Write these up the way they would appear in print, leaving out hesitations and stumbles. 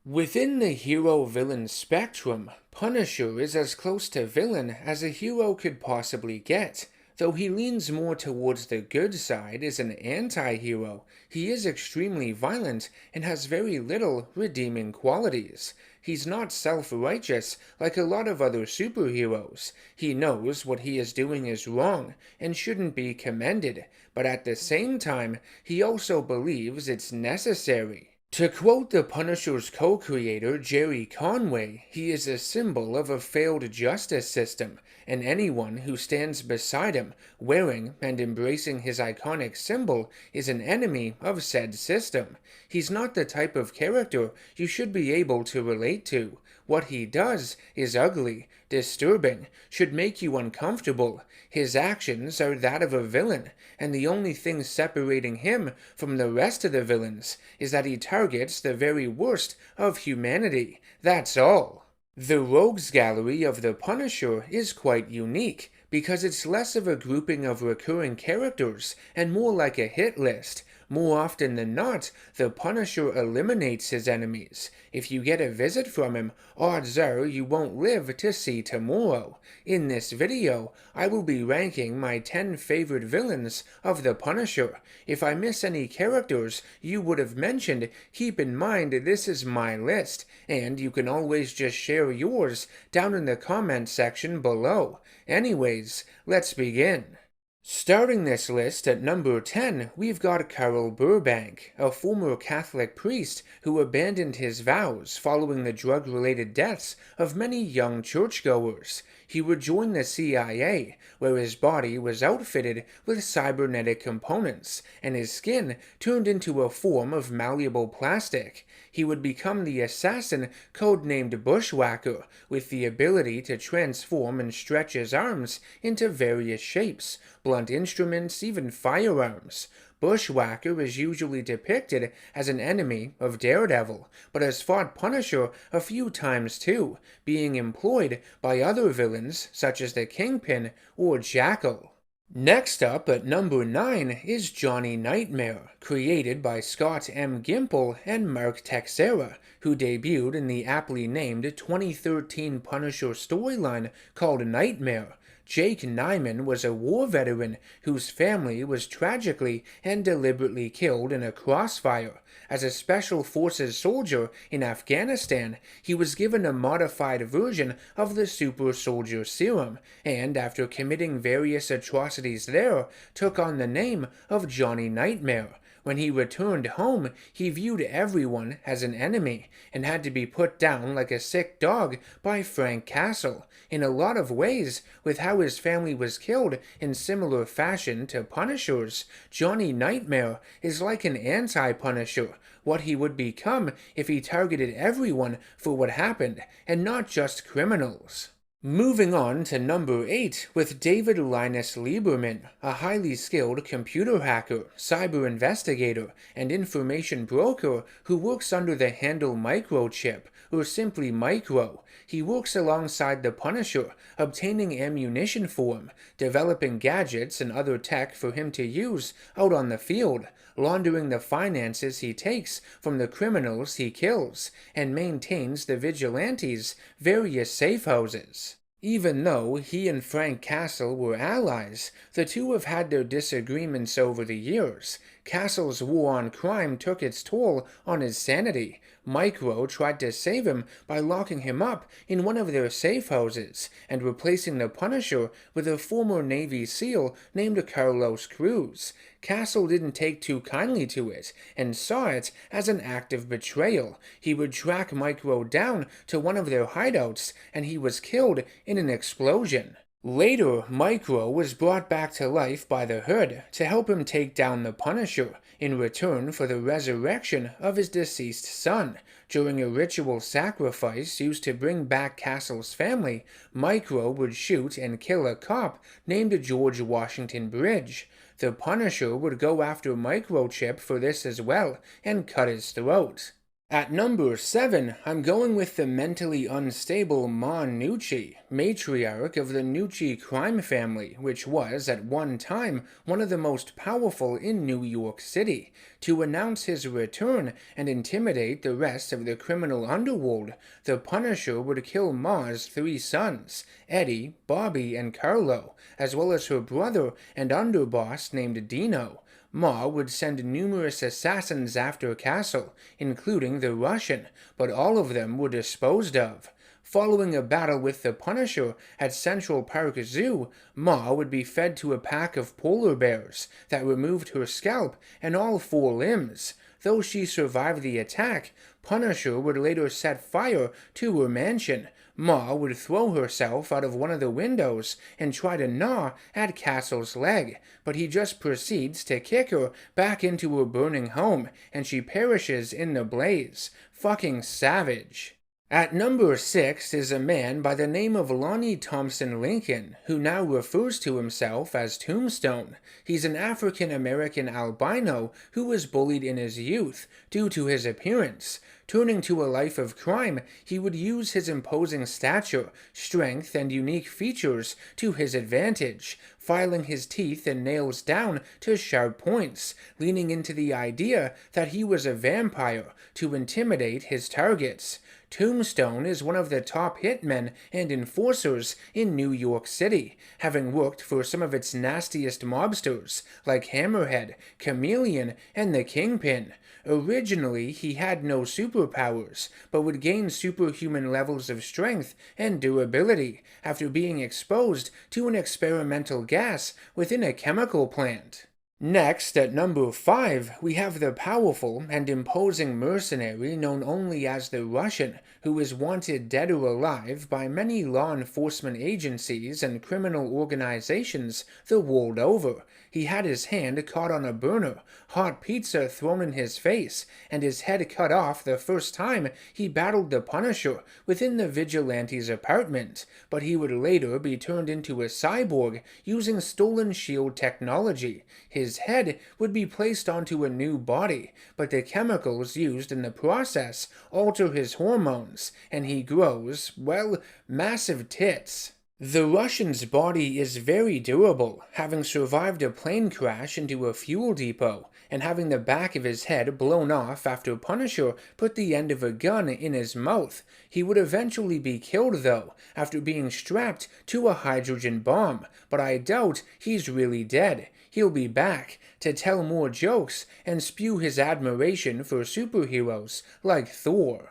Within the hero-villain spectrum, Punisher is as close to villain as a hero could possibly get. Though he leans more towards the good side as an anti-hero, he is extremely violent and has very little redeeming qualities. He's not self-righteous like a lot of other superheroes. He knows what he is doing is wrong and shouldn't be commended, but at the same time, he also believes it's necessary. To quote the Punisher's co-creator Jerry Conway, he is a symbol of a failed justice system, and anyone who stands beside him, wearing and embracing his iconic symbol, is an enemy of said system. He's not the type of character you should be able to relate to. What he does is ugly, disturbing, should make you uncomfortable. His actions are that of a villain, and the only thing separating him from the rest of the villains is that he targets the very worst of humanity. That's all. The Rogues Gallery of the Punisher is quite unique, because it's less of a grouping of recurring characters and more like a hit list. More often than not, the Punisher eliminates his enemies. If you get a visit from him, odds are you won't live to see tomorrow. In this video, I will be ranking my 10 favorite villains of the Punisher. If I miss any characters you would have mentioned, keep in mind this is my list, and you can always just share yours down in the comment section below. Anyways, let's begin. Starting this list at number 10, we've got Carl Burbank, a former Catholic priest who abandoned his vows following the drug-related deaths of many young churchgoers. He would join the CIA, where his body was outfitted with cybernetic components, and his skin turned into a form of malleable plastic. He would become the assassin codenamed Bushwhacker, with the ability to transform and stretch his arms into various shapes, blunt instruments, even firearms. Bushwhacker is usually depicted as an enemy of Daredevil, but has fought Punisher a few times too, being employed by other villains such as the Kingpin or Jackal. Next up at number 9 is Johnny Nightmare, created by Scott M. Gimple and Mark Texeira, who debuted in the aptly named 2013 Punisher storyline called Nightmare. Jake Nyman was a war veteran whose family was tragically and deliberately killed in a crossfire. As a Special Forces soldier in Afghanistan, he was given a modified version of the Super Soldier Serum, and after committing various atrocities there, took on the name of Johnny Nightmare. When he returned home, he viewed everyone as an enemy, and had to be put down like a sick dog by Frank Castle. In a lot of ways, with how his family was killed in similar fashion to Punisher's, Johnny Nightmare is like an anti-Punisher, what he would become if he targeted everyone for what happened, and not just criminals. Moving on to number 8 with David Linus Lieberman, a highly skilled computer hacker, cyber investigator, and information broker who works under the handle Microchip, or simply Micro. He works alongside the Punisher, obtaining ammunition for him, developing gadgets and other tech for him to use out on the field, laundering the finances he takes from the criminals he kills, and maintains the vigilantes' various safe houses. Even though he and Frank Castle were allies, the two have had their disagreements over the years. Castle's war on crime took its toll on his sanity. Micro tried to save him by locking him up in one of their safe houses and replacing the Punisher with a former Navy SEAL named Carlos Cruz. Castle didn't take too kindly to it and saw it as an act of betrayal. He would track Micro down to one of their hideouts, and he was killed in an explosion. Later, Micro was brought back to life by the Hood to help him take down the Punisher, in return for the resurrection of his deceased son. During a ritual sacrifice used to bring back Castle's family, Micro would shoot and kill a cop named George Washington Bridge. The Punisher would go after Microchip for this as well, and cut his throat. At number 7, I'm going with the mentally unstable Ma Gnucci, matriarch of the Gnucci crime family, which was, at one time, one of the most powerful in New York City. To announce his return and intimidate the rest of the criminal underworld, the Punisher would kill Ma's 3 sons, Eddie, Bobby, and Carlo, as well as her brother and underboss named Dino. Ma would send numerous assassins after Castle, including the Russian, but all of them were disposed of. Following a battle with the Punisher at Central Park Zoo, Ma would be fed to a pack of polar bears that removed her scalp and all 4 limbs. Though she survived the attack, Punisher would later set fire to her mansion. Ma would throw herself out of one of the windows and try to gnaw at Castle's leg, but he just proceeds to kick her back into her burning home, and she perishes in the blaze. Fucking savage. At number 6 is a man by the name of Lonnie Thompson Lincoln, who now refers to himself as Tombstone. He's an African-American albino who was bullied in his youth due to his appearance. Turning to a life of crime, he would use his imposing stature, strength, and unique features to his advantage, filing his teeth and nails down to sharp points, leaning into the idea that he was a vampire to intimidate his targets. Tombstone is one of the top hitmen and enforcers in New York City, having worked for some of its nastiest mobsters like Hammerhead, Chameleon, and the Kingpin. Originally, he had no superpowers, but would gain superhuman levels of strength and durability after being exposed to an experimental gas within a chemical plant. Next, at number 5, we have the powerful and imposing mercenary known only as the Russian, who is wanted dead or alive by many law enforcement agencies and criminal organizations the world over. He had his hand caught on a burner, hot pizza thrown in his face, and his head cut off the first time he battled the Punisher within the vigilante's apartment, but he would later be turned into a cyborg using stolen shield technology. His head would be placed onto a new body, but the chemicals used in the process alter his hormones, and he grows, well, massive tits. The Russian's body is very durable, having survived a plane crash into a fuel depot, and having the back of his head blown off after Punisher put the end of a gun in his mouth. He would eventually be killed, though, after being strapped to a hydrogen bomb, but I doubt he's really dead. He'll be back to tell more jokes and spew his admiration for superheroes like Thor.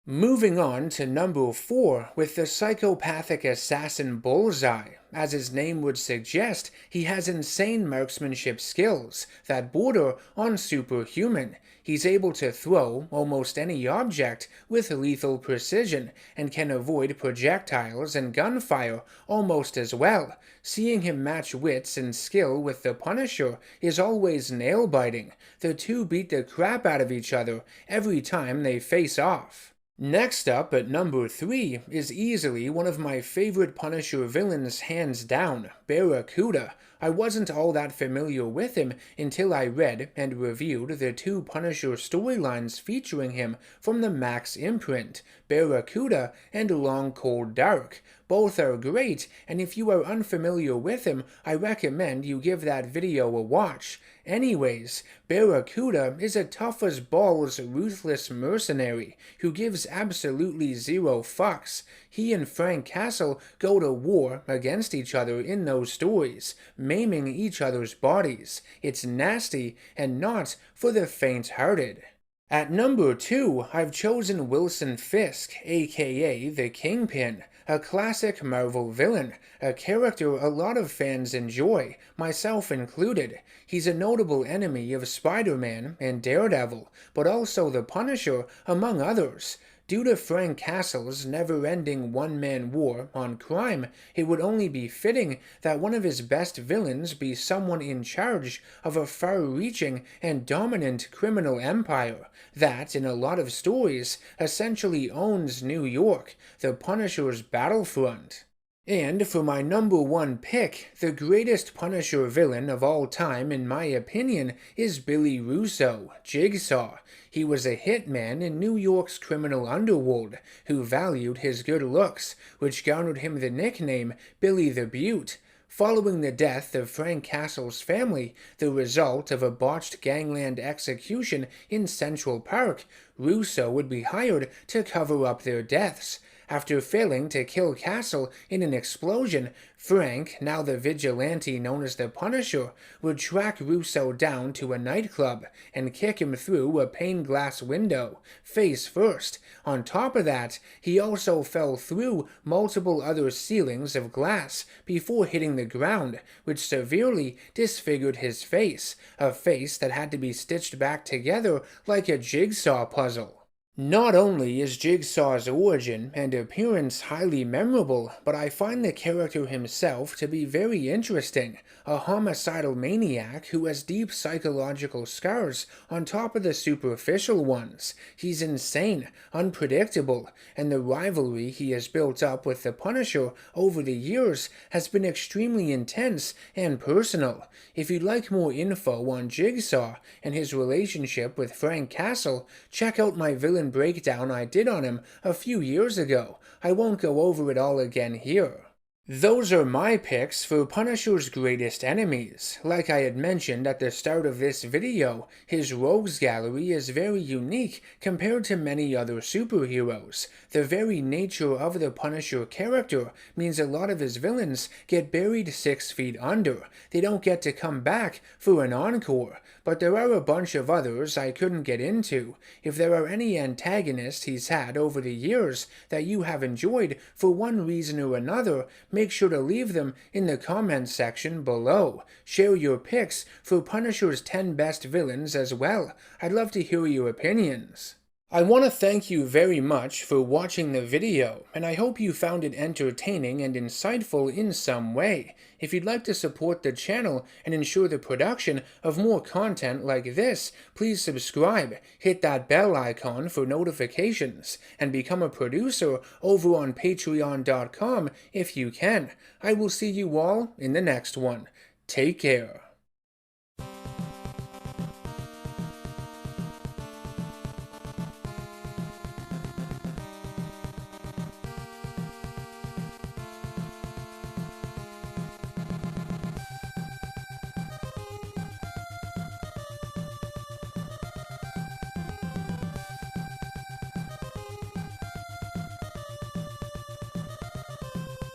Moving on to number 4 with the psychopathic assassin Bullseye. As his name would suggest, he has insane marksmanship skills that border on superhuman. He's able to throw almost any object with lethal precision and can avoid projectiles and gunfire almost as well. Seeing him match wits and skill with the Punisher is always nail-biting. The two beat the crap out of each other every time they face off. Next up, at number 3, is easily one of my favorite Punisher villains hands down, Barracuda. I wasn't all that familiar with him until I read and reviewed the 2 Punisher storylines featuring him from the Max imprint, Barracuda and Long Cold Dark. Both are great, and if you are unfamiliar with him, I recommend you give that video a watch. Anyways, Barracuda is a tough-as-balls ruthless mercenary who gives absolutely zero fucks. He and Frank Castle go to war against each other in those stories, maiming each other's bodies. It's nasty and not for the faint-hearted. At number 2, I've chosen Wilson Fisk, a.k.a. the Kingpin, a classic Marvel villain, a character a lot of fans enjoy, myself included. He's a notable enemy of Spider-Man and Daredevil, but also the Punisher, among others. Due to Frank Castle's never-ending one-man war on crime, it would only be fitting that one of his best villains be someone in charge of a far-reaching and dominant criminal empire that, in a lot of stories, essentially owns New York, the Punisher's battlefront. And for my number one pick, the greatest Punisher villain of all time in my opinion is Billy Russo, Jigsaw. He was a hitman in New York's criminal underworld who valued his good looks, which garnered him the nickname Billy the Beaut. Following the death of Frank Castle's family, the result of a botched gangland execution in Central Park, Russo would be hired to cover up their deaths. After failing to kill Castle in an explosion, Frank, now the vigilante known as the Punisher, would track Russo down to a nightclub and kick him through a pane glass window, face first. On top of that, he also fell through multiple other ceilings of glass before hitting the ground, which severely disfigured his face, a face that had to be stitched back together like a jigsaw puzzle. Not only is Jigsaw's origin and appearance highly memorable, but I find the character himself to be very interesting, a homicidal maniac who has deep psychological scars on top of the superficial ones. He's insane, unpredictable, and the rivalry he has built up with the Punisher over the years has been extremely intense and personal. If you'd like more info on Jigsaw and his relationship with Frank Castle, check out my villain breakdown I did on him a few years ago. I won't go over it all again here. Those are my picks for Punisher's greatest enemies. Like I had mentioned at the start of this video, his rogues gallery is very unique compared to many other superheroes. The very nature of the Punisher character means a lot of his villains get buried 6 feet under. They don't get to come back for an encore, but there are a bunch of others I couldn't get into. If there are any antagonists he's had over the years that you have enjoyed for one reason or another, make sure to leave them in the comments section below. Share your picks for Punisher's 10 best villains as well. I'd love to hear your opinions. I want to thank you very much for watching the video, and I hope you found it entertaining and insightful in some way. If you'd like to support the channel and ensure the production of more content like this, please subscribe, hit that bell icon for notifications, and become a producer over on patreon.com if you can. I will see you all in the next one. Take care.